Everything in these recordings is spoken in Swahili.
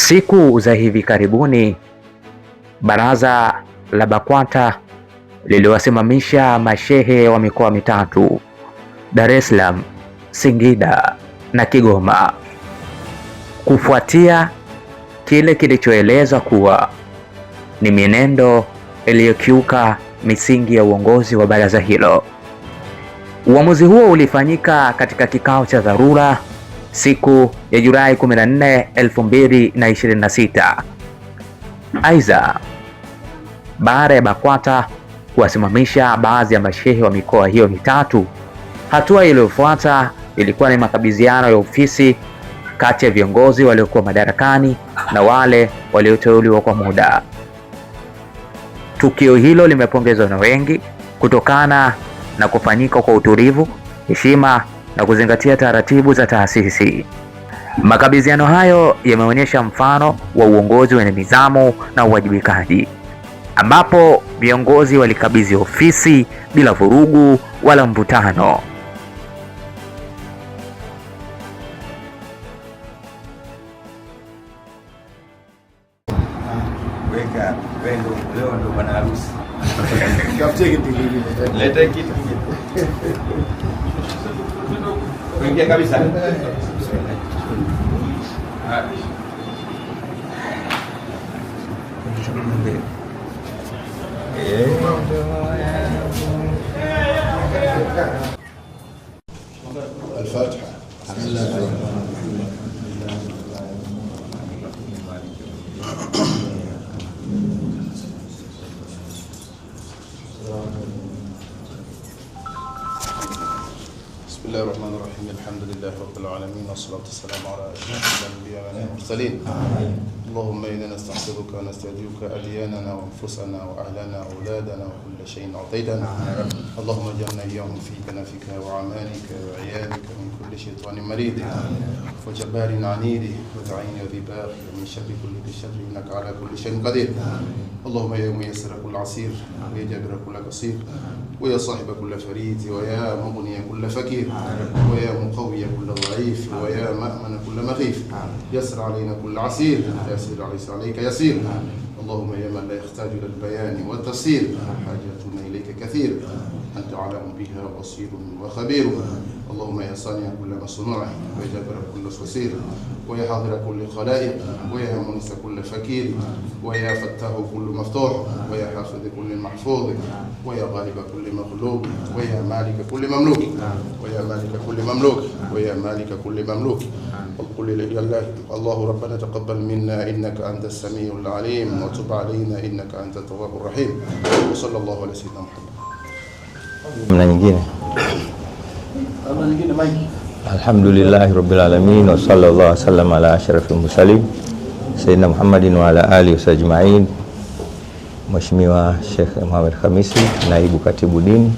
Siku za hivi karibuni, baraza la BAKWATA liliwasimamisha mashehe wa mikoa mitatu, Dar es Salaam, Singida na Kigoma, kufuatia kile kilichoelezwa kuwa ni mienendo iliyokiuka misingi ya uongozi wa baraza hilo. Uamuzi huo ulifanyika katika kikao cha dharura siku ya Julai 14, 2026. Aidha, baada ya BAKWATA kuwasimamisha baadhi ya mashehe wa mikoa hiyo mitatu, hatua iliyofuata ilikuwa ni makabidhiano ya ofisi kati ya viongozi waliokuwa madarakani na wale walioteuliwa kwa muda. Tukio hilo limepongezwa na wengi kutokana na kufanyika kwa utulivu, heshima na kuzingatia taratibu za taasisi. Makabidhiano hayo yameonyesha mfano wa uongozi wenye nidhamu na uwajibikaji, ambapo viongozi walikabidhi ofisi bila vurugu wala mvutano. Weka wendo leo ndo bwana harusi. Leta kitu. Kuingia kabisa. الفاتحة. بسم الله الرحمن الرحيم. بسم الله الرحمن الرحيم. الحمد لله رب العالمين والصلاة والسلام على أشرف الأنبياء والمرسلين. اللهم إنا نستحفظك ونستهديك أدياننا وأنفسنا وأهلنا وأولادنا وكل شيء أعطيتنا. اللهم اجعلنا إياهم في كنفك وعمانك وعيالك من كل شيطان مريد وجبار عنيد وذعين ذي باغي ومن شر كل ذي شر إنك على كل شيء قدير. اللهم يا ميسر كل عسير ويا جابر كل قصير ويا صاحب كل فريد ويا مغني كل فقير ويا مقوي كل ضعيف ويا مأمن كل مخيف. يسر علينا كل عسير يسر عليك يسير. اللهم يا من لا يحتاج إلى البيان والتفسير حاجتنا إليك كثير، أنت أعلم بها بصير وخبير. اللهم يا صانع كل مصنوع ويا جابر كل صصير ويا حاضر كل خلائق ويا مونس كل فكير ويا فتاه كل مفتوح ويا حافظ كل محفوظ ويا غالب كل مغلوب ويا مالك كل مملوك ويا مالك كل مملوك ويا مالك كل مملوك. وقل يا الله الله ربنا تقبل منا إنك أنت السميع العليم وتب علينا إنك أنت التواب الرحيم. وصلى الله على سيدنا محمد. Alhamdulillahi rabbil alamin wa sallallahu wasallam ala asyrafil mursalin Sayyidina Muhammadin wa ala alihi wasajma'in. Mheshimiwa Sheikh Muhammad Khamisi, naibu katibu dini,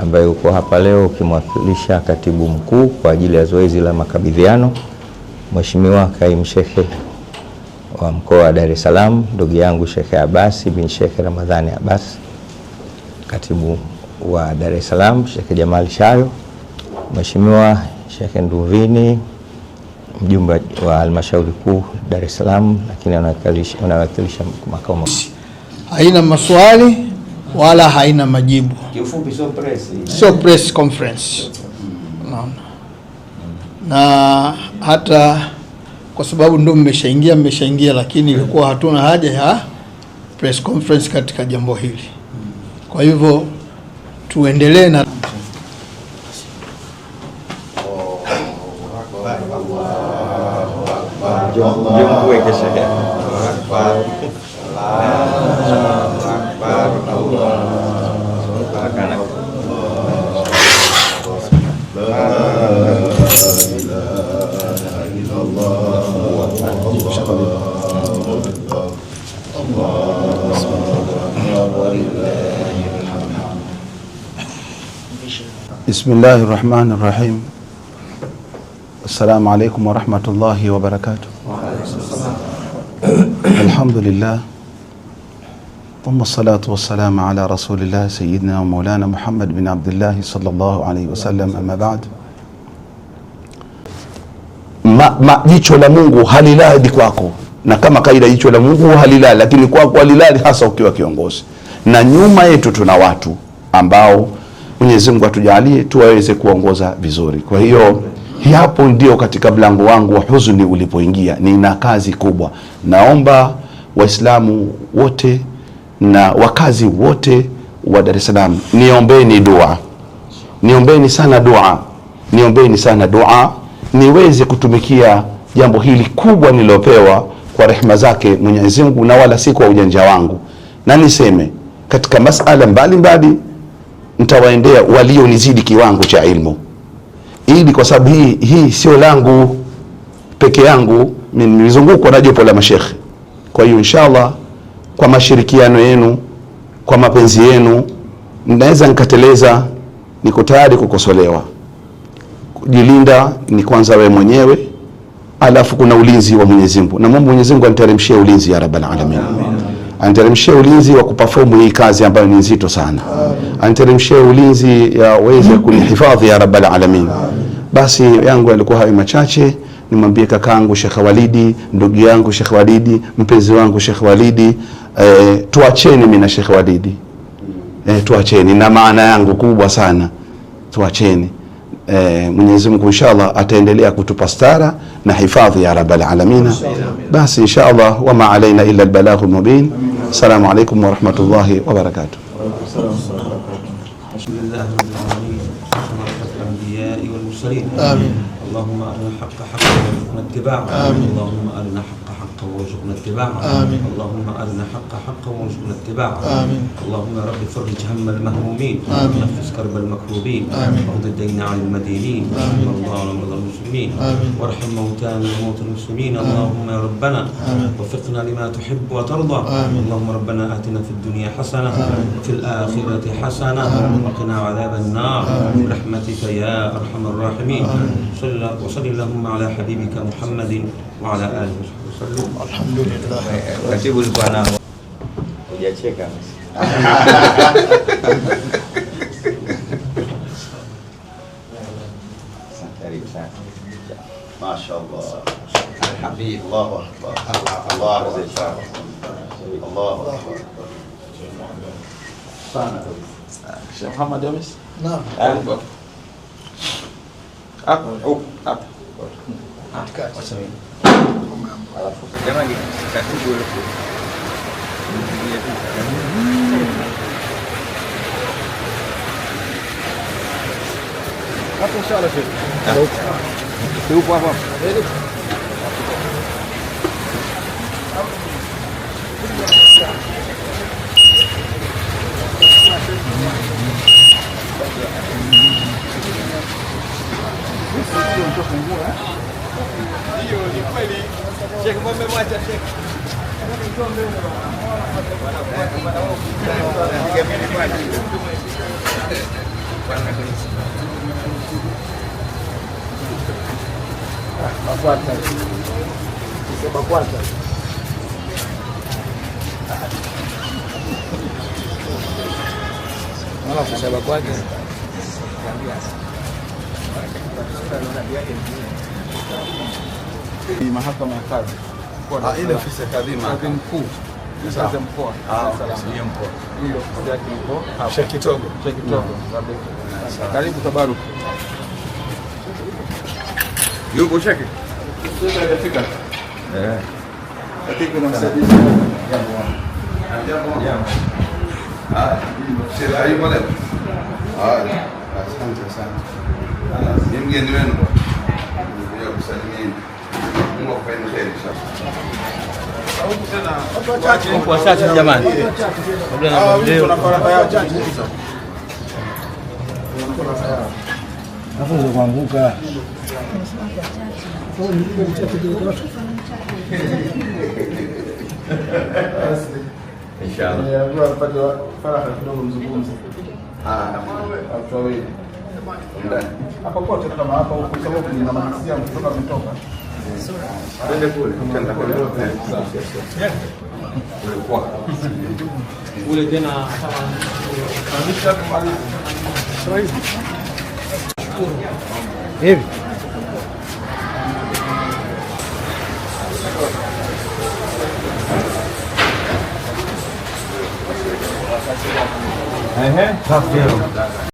ambaye uko hapa leo ukimwakilisha katibu mkuu kwa ajili ya zoezi la makabidhiano. Mheshimiwa Kaimu Sheikh wa mkoa wa Dar es Salaam, ndugu yangu Sheikh Abbas bin Sheikh Ramadhani Abbas, katibu wa Dar es Salaam Sheikh Jamal Shayo, Mheshimiwa Sheikh Nduvini, mjumbe wa halmashauri kuu Dar es Salaam, lakini anawakilisha makao makuu. Haina maswali wala haina majibu. Kiufupi sio press conference. Na hata kwa sababu ndio mmeshaingia, lakini ilikuwa hatuna haja ya press conference katika jambo hili. Kwa hivyo tuendelee na بسم الله الرحمن الرحيم. السلام عليكم ورحمة الله وبركاته. الحمد لله ثم الصلاة والسلام على رسول الله سيدنا ومولانا محمد بن عبد الله صلى الله عليه وسلم. أما بعد. jicho la Mungu haliladi kwako na kama kaida jicho la Mungu halilali, lakini kwa halilali hasa ukiwa kiongozi. Na nyuma yetu tuna watu ambao Mwenyezi Mungu atujalie tuwaweze kuongoza vizuri. Kwa hiyo hapo ndio katika mlango wangu wa huzuni ulipoingia. Nina kazi kubwa. Naomba Waislamu wote na wakazi wote wa Dar es Salaam, niombeni dua. Niombeni sana dua. Niombeni sana dua niweze kutumikia jambo hili kubwa nilopewa kwa rehema zake Mwenyezi Mungu, na wala si kwa ujanja wangu. Na niseme katika masala mbalimbali nitawaendea walionizidi kiwango cha ilmu, ili kwa sababu hii sio langu peke yangu, nilizungukwa na jopo la mashekhe. Kwa hiyo inshallah kwa mashirikiano yenu, kwa mapenzi yenu, naweza nikateleza, niko tayari kukosolewa. Kujilinda ni kwanza wewe mwenyewe, alafu kuna ulinzi wa Mwenyezi Mungu. Na Mungu Mwenyezi Mungu aniteremshie ulinzi ya Rabbal Alamin. Aniteremshie ulinzi wa kuperform hii kazi ambayo ni nzito sana. Aniteremshie ulinzi ya weze kunihifadhi ya Rabbal Alamin. Basi yangu yalikuwa hayo machache. Nimwambie kakaangu Sheikh Walidi, ndugu yangu Sheikh Walidi, mpenzi wangu Sheikh Walidi, tuacheni mimi na Sheikh Walidi. Tuacheni, na maana yangu kubwa sana. Tuacheni. Mwenyezi Mungu inshallah ataendelea kutupa stara na hifadhi ya Rabbal Alamin. Basi inshallah wama alaina illa albalaghul mubin. Assalamu alaykum wa rahmatullahi wa barakatuh. اللهم أرنا الحق حقا وارزقنا اتباعه. اللهم أرنا الحق حقا وارزقنا اتباعه. اللهم أرنا الحق حقا وارزقنا اتباعه. اللهم رب فرج هم المهمومين، نفس كرب المكروبين، واقض الدين عن المدينين، وارض مرضى المسلمين، وارحم موتانا وموتى المسلمين. اللهم يا ربنا وفقنا لما تحب وترضى. اللهم ربنا آتنا في الدنيا حسنة وفي الآخرة حسنة وقنا عذاب النار برحمتك يا أرحم الراحمين. وصلي اللهم على حبيبك محمد وعلى آله وصحبه وسلم. الحمد لله. Katibu ulikuwa nao. Hujacheka. Karibu sana. Mashaallah. Habib, Allahu akbar. Allahu akbar. Allahu akbar. Sana. Sheikh Muhammad Yamis? Naam. Jamani, katibu ulikuwa. Hapo inshallah Sheikh. Tupo hapo. Hiyo ni kweli. Sheikh Muhammad mwacha Sheikh. Ni mahakama ya kadhi. Ile ofisi ya kadhi mkuu. Sasa mkoa. Sio mkoa. Ile ofisi yake iko hapa. Sheikh Kitogo. Sheikh Kitogo. Karibu Tabaruk. Yuko Sheikh? Sasa hajafika. Lakini kuna msaidizi. Jambo. Sheikh hayupo leo. Asante sana. Ni mgeni wenu. Ndio kusalimieni. Mungu akupeni kheri inshallah. Huko wachache jamani. Tuna faraka yao chache. Hapo kuanguka. Inshallah. Ndio tunapata faraka kidogo mzungumzo. Watu wawili. Hapa kote kama hapa huko sababu kuna manasia kutoka mtoka. Twende kule. Twende kule. Kule tena hivi. Ehe,